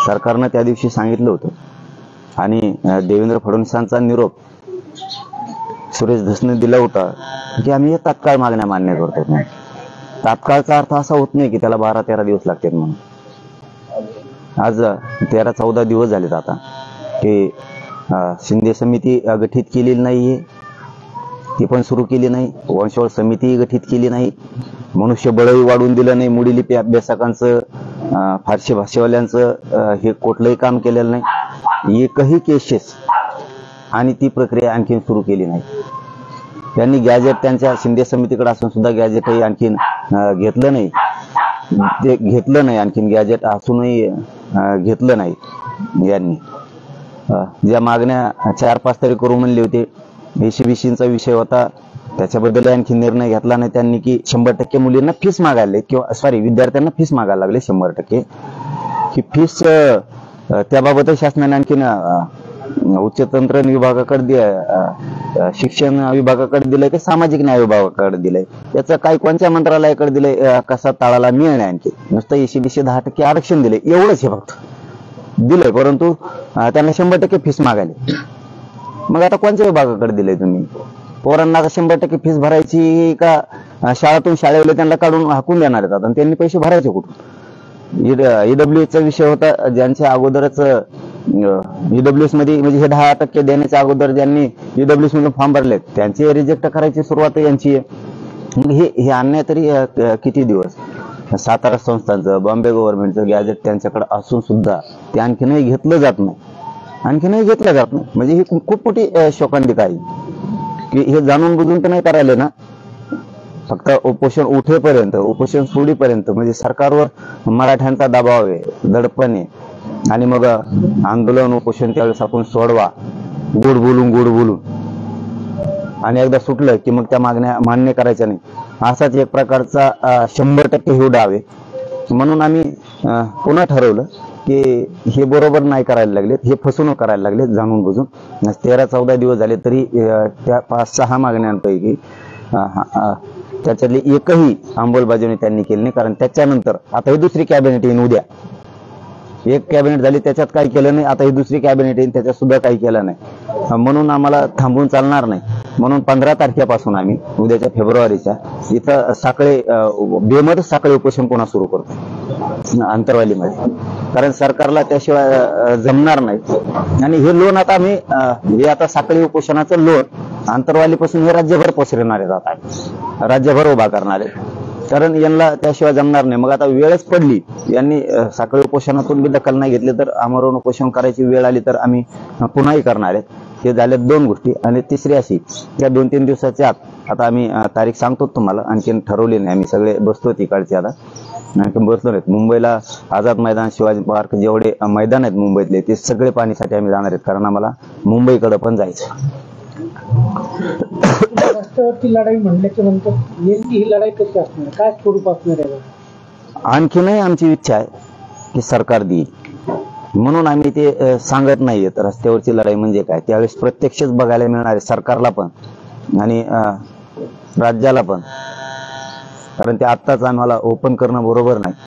सरकारनं त्या दिवशी सांगितलं होतं आणि देवेंद्र फडणवीसांचा निरोप सुरेश धसने दिला होता की आम्ही या तात्काळ मागण्या मान्य करतो. तात्काळचा अर्थ असा होत नाही की त्याला 12-13 दिवस लागतात म्हणून. आज 13-14 दिवस झालेत आता की शिंदे समिती गठीत केलेली नाहीये, ती पण सुरू केली नाही. वंशवळ समिती गठीत केली नाही. मनुष्यबळही वाढवून दिलं नाही. मुडीलिपी अभ्यासकांचं, फारशी भाषेवाल्यांचं हे कुठलंही काम केलेलं नाही. एकही केसेस आणि ती प्रक्रिया आणखीन सुरू केली नाही. त्यांनी गॅजेट त्यांच्या शिंदे समितीकडे असून सुद्धा गॅजेटही आणखीन घेतलं नाही. ते घेतलं नाही, आणखीन गॅजेट असूनही घेतलं नाही. यांनी ज्या मागण्या 4-5 तरी करू म्हणले होते, एसीबीसीचा विषय होता, त्याच्याबद्दल आणखी निर्णय घेतला नाही त्यांनी की 100% मुलींना फीस मागायला किंवा सॉरी विद्यार्थ्यांना फीस मागायला लागले 100% ही फीस. त्याबाबत शासनाने आणखीन उच्च तंत्रज्ञान विभागाकडे शिक्षण विभागाकडे दिलंय की सामाजिक न्याय विभागाकडे दिलंय, त्याचं काही कोणत्या मंत्रालयाकडे दिलंय कसा ताळाला मिळणे. आणखी नुसतं एसीबीसी 10% आरक्षण दिले एवढंच हे फक्त दिलंय, परंतु त्यांना 100% फीस मागायले. मग आता कोणत्या विभागाकडे दिलंय तुम्ही? पोरांना 100% फीस भरायची का शाळेतून शाळेला त्यांना काढून हाकून देणार आहेत आता, त्यांनी पैसे भरायचे कुठून? ईडब्ल्यूएसचा विषय होता, ज्यांच्या अगोदरच ईडब्ल्यूएस मध्ये म्हणजे हे 10% देण्याच्या अगोदर ज्यांनी ईडब्ल्यूएस मध्ये फॉर्म भरले त्यांचे रिजेक्ट करायची सुरुवात यांची आहे. मग हे अन्याय तरी किती दिवस? सातारा संस्थांचं, बॉम्बे गव्हर्नमेंटचं गॅजेट त्यांच्याकडे असून सुद्धा ते आणखीनही घेतलं जात नाही. म्हणजे ही खूप मोठी शोकांतिका आहे की हे जाणून बुजून तर नाही करायला ना, फक्त उपोषण उठेपर्यंत, उपोषण सोडीपर्यंत म्हणजे सरकारवर मराठ्यांचा दबाव आहे, दडपण आहे. आणि मग आंदोलन उपोषण त्यावेळेस आपण सोडवा गोड बोलून आणि एकदा सुटलं की मग त्या मागण्या मान्य करायच्या नाही. असाच एक प्रकारचा 100% हे डाव आहे. म्हणून आम्ही पुन्हा ठरवलं की हे बरोबर नाही करायला लागलेत, हे फसवणूक करायला लागलेत जाणून बुजून. 13-14 दिवस झाले तरी त्या 5-6 मागण्यांपैकी त्याच्यातली एकही अंमलबजावणी त्यांनी केली नाही. कारण त्याच्यानंतर आता ही दुसरी कॅबिनेट येईन उद्या, एक कॅबिनेट झाली त्याच्यात काही केलं नाही, आता ही दुसरी कॅबिनेट येईल त्याच्यात सुद्धा काही केलं नाही. म्हणून आम्हाला थांबून चालणार नाही. म्हणून 15 तारखेपासून आम्ही उद्याच्या फेब्रुवारीच्या इथं साखळे बेमत साखळे उपोषण पुन्हा सुरू करतो अंतरवालीमध्ये, कारण सरकारला त्याशिवाय जमणार नाही. आणि हे लोन आता आम्ही हे आता साखळी उपोषणाचं लोन अंतरवालीपासून हे राज्यभर पसरणार आहेत, आता राज्यभर उभा करणार आहे, कारण यांना त्याशिवाय जमणार नाही. मग आता वेळच पडली, यांनी साखळी उपोषणातून बी दखल नाही घेतली तर आमरण उपोषण करायची वेळ आली तर आम्ही पुन्हाही करणार आहेत. हे झाल्या 2 गोष्टी. आणि तिसरी अशी, या 2-3 दिवसाच्या आत आता आम्ही तारीख सांगतो तुम्हाला, आणखीन ठरवली नाही. आम्ही सगळे बसतो तिकडचे, आता आणखी बसलो नाहीत. मुंबईला आझाद मैदान, शिवाजी पार्क, जेवढे मैदान आहेत मुंबईतले ते सगळे पाणीसाठी आम्ही जाणार आहेत, कारण आम्हाला मुंबईकडे पण जायचं. रस्त्यावरची लढाई म्हणल्याच्या नंतर नेमकी ही लढाई कशी असणार, काय स्वरूप असणार आहे? आणखीनही आमची इच्छा आहे की सरकार देईल, म्हणून आम्ही ते सांगत नाहीयेत. रस्त्यावरची लढाई म्हणजे काय त्यावेळेस प्रत्यक्षच बघायला मिळणार आहे सरकारला पण आणि राज्याला पण, कारण ते आत्ताच आम्हाला ओपन करणं बरोबर नाही.